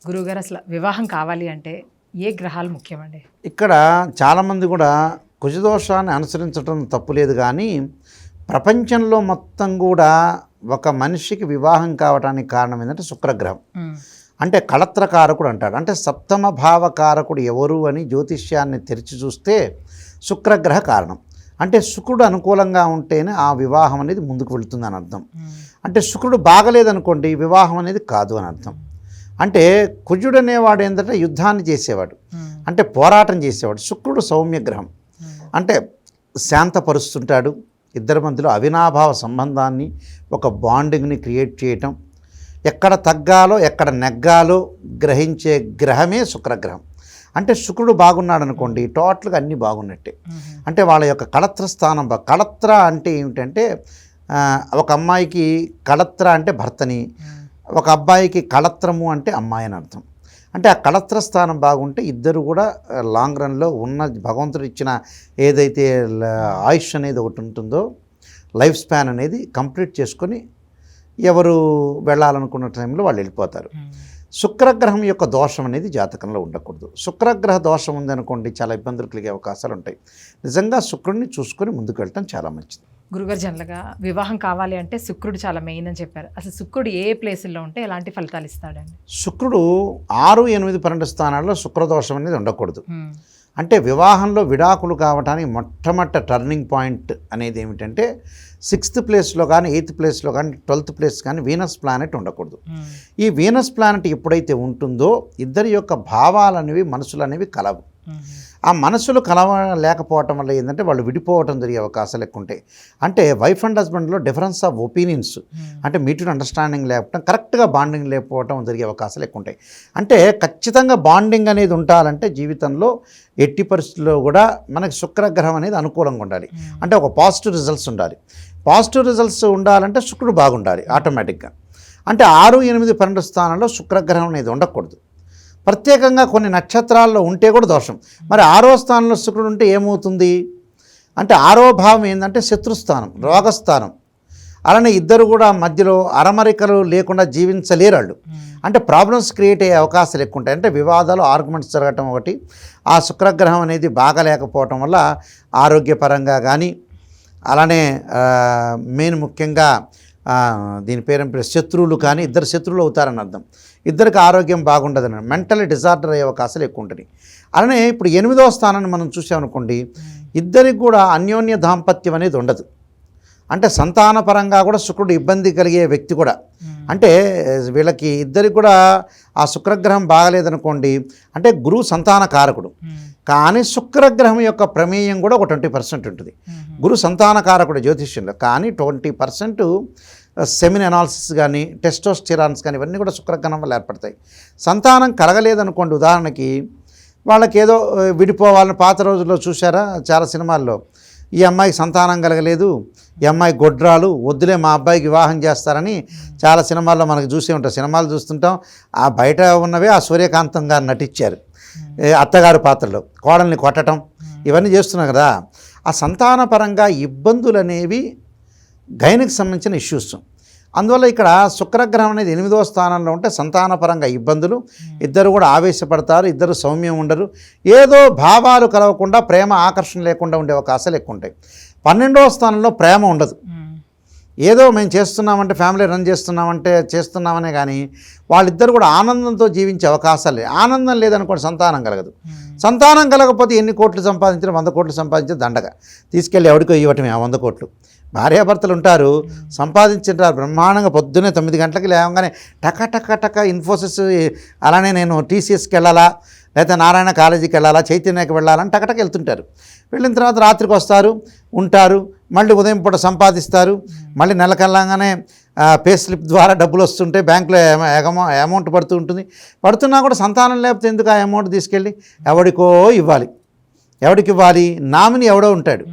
గురువుగారు అసలు వివాహం కావాలి అంటే ఏ గ్రహాలు ముఖ్యమండి? ఇక్కడ చాలామంది కూడా కుజదోషాన్ని అనుసరించడం తప్పులేదు, కానీ ప్రపంచంలో మొత్తం కూడా ఒక మనిషికి వివాహం కావడానికి కారణం ఏంటంటే శుక్రగ్రహం. అంటే కళత్రకారకుడు అంటాడు. అంటే సప్తమ భావకారకుడు ఎవరు అని జ్యోతిష్యాన్ని తెరిచి చూస్తే శుక్రగ్రహ కారణం. అంటే శుక్రుడు అనుకూలంగా ఉంటేనే ఆ వివాహం అనేది ముందుకు వెళుతుంది అని అర్థం. అంటే శుక్రుడు బాగలేదనుకోండి, వివాహం అనేది కాదు అని అర్థం. అంటే కుజుడు అనేవాడు ఏంటంటే యుద్ధాన్ని చేసేవాడు, అంటే పోరాటం చేసేవాడు. శుక్రుడు సౌమ్యగ్రహం, అంటే శాంతపరుస్తుంటాడు. ఇద్దరి మధ్యలో అవినాభావ సంబంధాన్ని, ఒక బాండింగ్ని క్రియేట్ చేయటం, ఎక్కడ తగ్గాలో ఎక్కడ నెగ్గాలో గ్రహించే గ్రహమే శుక్రగ్రహం. అంటే శుక్రుడు బాగున్నాడు అనుకోండి, టోటల్గా అన్నీ బాగున్నట్టే. అంటే వాళ్ళ యొక్క కళత్ర స్థానం కళత్ర అంటే ఏమిటంటే, ఒక అమ్మాయికి కళత్ర అంటే భర్తని, ఒక అబ్బాయికి కళత్రము అంటే అమ్మాయి అని అర్థం. అంటే ఆ కళత్ర స్థానం బాగుంటే ఇద్దరు కూడా లాంగ్ రన్లో ఉన్న భగవంతుడు ఇచ్చిన ఏదైతే ఆయుష్ అనేది ఒకటి ఉంటుందో, లైఫ్ స్పాన్ అనేది కంప్లీట్ చేసుకొని ఎవరు వెళ్ళాలనుకున్న టైంలో వాళ్ళు వెళ్ళిపోతారు. శుక్రగ్రహం యొక్క దోషం అనేది జాతకంలో ఉండకూడదు. శుక్రగ్రహ దోషం ఉందనుకోండి, చాలా ఇబ్బందులు కలిగే అవకాశాలు ఉంటాయి. నిజంగా శుక్రుడిని చూసుకొని ముందుకు వెళ్ళటం చాలా మంచిది. గురుగారు జనరల్గా వివాహం కావాలి అంటే శుక్రుడు చాలా మెయిన్ అని చెప్పారు. అసలు శుక్రుడు ఏ ప్లేసుల్లో ఉంటే ఎలాంటి ఫలితాలు ఇస్తాడండి? శుక్రుడు 6, 8, 12 స్థానాల్లో శుక్రదోషం అనేది ఉండకూడదు. అంటే వివాహంలో విడాకులు కావడానికి మొట్టమొదటి టర్నింగ్ పాయింట్ అనేది ఏమిటంటే 6th ప్లేస్లో కానీ 8th ప్లేస్లో కానీ 12th ప్లేస్ కానీ వీనస్ ప్లానెట్ ఉండకూడదు. ఈ వీనస్ ప్లానెట్ ఎప్పుడైతే ఉంటుందో ఇద్దరి యొక్క భావాలు అనేవి, మనసులు అనేవి కలవు. ఆ మనసులు కలవలేకపోవటం వల్ల ఏంటంటే వాళ్ళు విడిపోవటం జరిగే అవకాశాలు ఎక్కువ ఉంటాయి. అంటే వైఫ్ అండ్ హస్బెండ్లో డిఫరెన్స్ ఆఫ్ ఒపీనియన్స్, అంటే మ్యూచువల్ అండర్స్టాండింగ్ లేకపోవడం, కరెక్ట్గా బాండింగ్ లేకపోవటం జరిగే అవకాశాలు ఎక్కువ ఉంటాయి. అంటే ఖచ్చితంగా బాండింగ్ అనేది ఉండాలంటే జీవితంలో ఎట్టి పరిస్థితుల్లో కూడా మనకి శుక్రగ్రహం అనేది అనుకూలంగా ఉండాలి. అంటే ఒక పాజిటివ్ రిజల్ట్స్ ఉండాలి. పాజిటివ్ రిజల్ట్స్ ఉండాలంటే శుక్రుడు బాగుండాలి ఆటోమేటిక్గా. అంటే 6, 8, 12 స్థానంలో శుక్రగ్రహం అనేది ఉండకూడదు. ప్రత్యేకంగా కొన్ని నక్షత్రాల్లో ఉంటే కూడా దోషం. మరి 6వ స్థానంలో శుక్రుడు ఉంటే ఏమవుతుంది అంటే, 6వ భావం ఏంటంటే శత్రుస్థానం, రోగస్థానం. అలానే ఇద్దరు కూడా మధ్యలో అరమరికలు లేకుండా జీవించలేరు వాళ్ళు. అంటే ప్రాబ్లమ్స్ క్రియేట్ అయ్యే అవకాశాలు ఎక్కువ ఉంటాయి. అంటే వివాదాలు, ఆర్గ్యుమెంట్స్ జరగటం ఒకటి. ఆ శుక్రగ్రహం అనేది బాగాలేకపోవటం వల్ల ఆరోగ్యపరంగా కానీ, అలానే మెయిన్ ముఖ్యంగా దీని పేరు శత్రువులు కానీ, ఇద్దరు శత్రువులు అవుతారని అర్థం. ఇద్దరికి ఆరోగ్యం బాగుండదని, మెంటల్ డిజార్డర్ అయ్యే అవకాశాలు ఎక్కువ ఉంటుంది. అలానే ఇప్పుడు 8వ స్థానాన్ని మనం చూసామనుకోండి, ఇద్దరికి కూడా అన్యోన్య దాంపత్యం అనేది ఉండదు. అంటే సంతానపరంగా కూడా శుక్రుడు ఇబ్బంది కలిగే వ్యక్తి కూడా. అంటే వీళ్ళకి ఇద్దరికి కూడా ఆ శుక్రగ్రహం బాగలేదనుకోండి, అంటే గురువు సంతాన కారకుడు, కానీ శుక్రగ్రహం యొక్క ప్రమేయం కూడా ఒక 20% ఉంటుంది. గురు సంతానకారకుడు జ్యోతిష్యంలో, కానీ 20% సెమిన్ అనాలిసిస్ కానీ, టెస్టోస్టిరాన్స్ కానీ ఇవన్నీ కూడా శుక్రగ్రహం వల్ల ఏర్పడతాయి. సంతానం కలగలేదనుకోండి, ఉదాహరణకి వాళ్ళకి ఏదో విడిపోవాలని పాత రోజుల్లో చూసారా చాలా సినిమాల్లో, ఈ అమ్మాయికి సంతానం కలగలేదు, ఈ అమ్మాయి గొడ్రాలు, వద్దులే మా అబ్బాయికి వివాహం చేస్తారని చాలా సినిమాల్లో మనకు చూసే ఉంటాం. సినిమాలు చూస్తుంటాం. ఆ బయట ఉన్నవే ఆ సూర్యకాంతం గారు నటించారు అత్తగారు పాత్రలో, కోడల్ని కొట్టడం ఇవన్నీ చేస్తున్నాం కదా. ఆ సంతానపరంగా ఇబ్బందులు అనేవి గైనకి సంబంధించిన ఇష్యూస్. అందువల్ల ఇక్కడ శుక్రగ్రహం అనేది 8వ స్థానంలో ఉంటే సంతానపరంగా ఇబ్బందులు, ఇద్దరు కూడా ఆవేశపడతారు, ఇద్దరు సౌమ్యం ఉండరు, ఏదో భావాలు కలవకుండా, ప్రేమ ఆకర్షణ లేకుండా ఉండే అవకాశాలు ఎక్కువ ఉంటాయి. 12వ స్థానంలో ప్రేమ ఉండదు. ఏదో మేము చేస్తున్నామంటే, ఫ్యామిలీ రన్ చేస్తున్నామనే కానీ వాళ్ళిద్దరు కూడా ఆనందంతో జీవించే అవకాశాలు. ఆనందం లేదనుకోండి, సంతానం కలగదు. సంతానం కలగకపోతే ఎన్ని కోట్లు సంపాదించిన, 100 కోట్లు సంపాదించిన దండగా తీసుకెళ్ళి ఎవరికో ఇవ్వటమే. ఆ 100 కోట్లు భార్యాభర్తలు ఉంటారు, సంపాదించుంటారు బ్రహ్మాండంగా. పొద్దున్నే 9 గంటలకి లేవగానే టక ఇన్ఫోసిస్, అలానే నేను TCSకి వెళ్ళాలా, లేకపోతే నారాయణ కాలేజీకి వెళ్ళాలా, చైతన్యకి వెళ్ళాలని టకటక వెళ్తుంటారు. వెళ్ళిన తర్వాత రాత్రికి వస్తారు, ఉంటారు, మళ్ళీ ఉదయం పూట సంపాదిస్తారు. మళ్ళీ నెలకెళ్ళగానే పే స్లిప్ ద్వారా డబ్బులు వస్తుంటే బ్యాంకులో అమౌంట్ పడుతూ ఉంటుంది. పడుతున్నా కూడా సంతానం లేకపోతే ఎందుకు ఆ అమౌంట్ తీసుకెళ్ళి ఎవడికో ఇవ్వాలి. ఎవడికి ఇవ్వాలి? నామిని ఎవడో ఉంటాడు,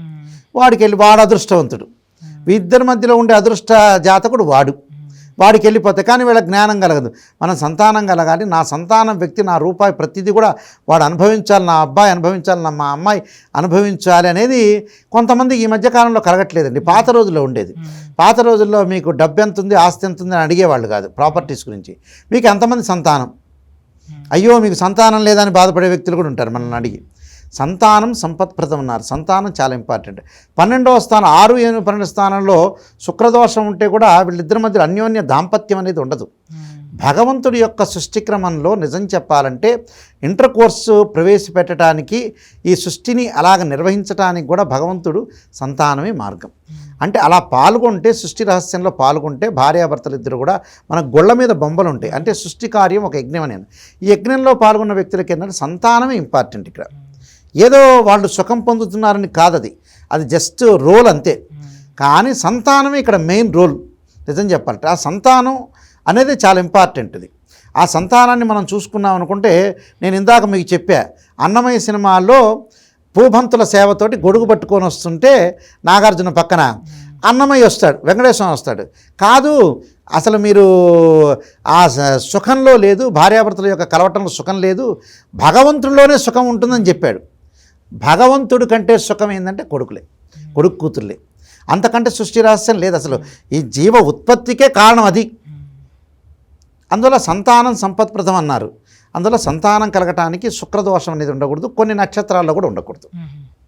వాడికి వెళ్ళి, వాడు అదృష్టవంతుడు. ఇద్దరి మధ్యలో ఉండే అదృష్ట జాతకుడు వాడికి వెళ్ళిపోతే, కానీ వీళ్ళ జ్ఞానం కలగదు. మనం సంతానం కలగాలి, నా సంతానం వ్యక్తి నా రూపాయి ప్రతిదీ కూడా వాడు అనుభవించాలి, నా అబ్బాయి అనుభవించాలి, మా అమ్మాయి అనుభవించాలి అనేది కొంతమంది ఈ మధ్యకాలంలో కలగట్లేదండి. పాత రోజుల్లో ఉండేది. పాత రోజుల్లో మీకు డబ్బు ఎంత ఉంది, ఆస్తి ఎంత ఉంది అని అడిగేవాళ్ళు కాదు. ప్రాపర్టీస్ గురించి మీకు ఎంతమంది సంతానం, అయ్యో మీకు సంతానం లేదని బాధపడే వ్యక్తులు కూడా ఉంటారు మనల్ని అడిగి. సంతానం సంపత్ప్రదం అన్నారు. సంతానం చాలా ఇంపార్టెంట్. 12వ స్థానం 6, 8, 12 స్థానంలో శుక్రదోషం ఉంటే కూడా వీళ్ళిద్దరి మధ్య అన్యోన్య దాంపత్యం అనేది ఉండదు. భగవంతుడి యొక్క సృష్టి క్రమంలో నిజం చెప్పాలంటే ఇంటర్ కోర్సు ప్రవేశపెట్టడానికి, ఈ సృష్టిని అలాగ నిర్వహించడానికి కూడా భగవంతుడు సంతానమే మార్గం. అంటే అలా పాల్గొంటే, సృష్టి రహస్యంలో పాల్గొంటే భార్యాభర్తలు ఇద్దరు కూడా మన గొళ్ళ మీద బొమ్మలు ఉంటాయి. అంటే సృష్టి కార్యం ఒక యజ్ఞం అనేది. ఈ యజ్ఞంలో పాల్గొన్న వ్యక్తులకి ఏంటంటే సంతానమే ఇంపార్టెంట్. ఇక్కడ ఏదో వాళ్ళు సుఖం పొందుతున్నారని కాదది, అది జస్ట్ రోల్ అంతే. కానీ సంతానమే ఇక్కడ మెయిన్ రోల్. నిజం చెప్పాలంటే ఆ సంతానం అనేది చాలా ఇంపార్టెంట్. ఇది ఆ సంతానాన్ని మనం చూసుకున్నాం అనుకుంటే, నేను ఇందాక మీకు చెప్పా, అన్నమయ్య సినిమాల్లో పూబంతుల సేవతోటి గొడుగు పట్టుకొని వస్తుంటే నాగార్జున పక్కన అన్నమయ్య వస్తాడు, వెంకటేశ్వరం వస్తాడు. కాదు, అసలు మీరు ఆ సుఖంలో లేదు, భార్యాభర్తల యొక్క కలవటంలో సుఖం లేదు, భగవంతుడిలోనే సుఖం ఉంటుందని చెప్పాడు. భగవంతుడి కంటే సుఖం ఏంటంటే కొడుకులే, కొడుకు కూతుర్లే. అంతకంటే సృష్టి రహస్యం లేదు అసలు. ఈ జీవ ఉత్పత్తికే కారణం అది. అందువల్ల సంతానం సంపత్ప్రదం అన్నారు. అందువల్ల సంతానం కలగటానికి శుక్రదోషం అనేది ఉండకూడదు, కొన్ని నక్షత్రాల్లో కూడా ఉండకూడదు.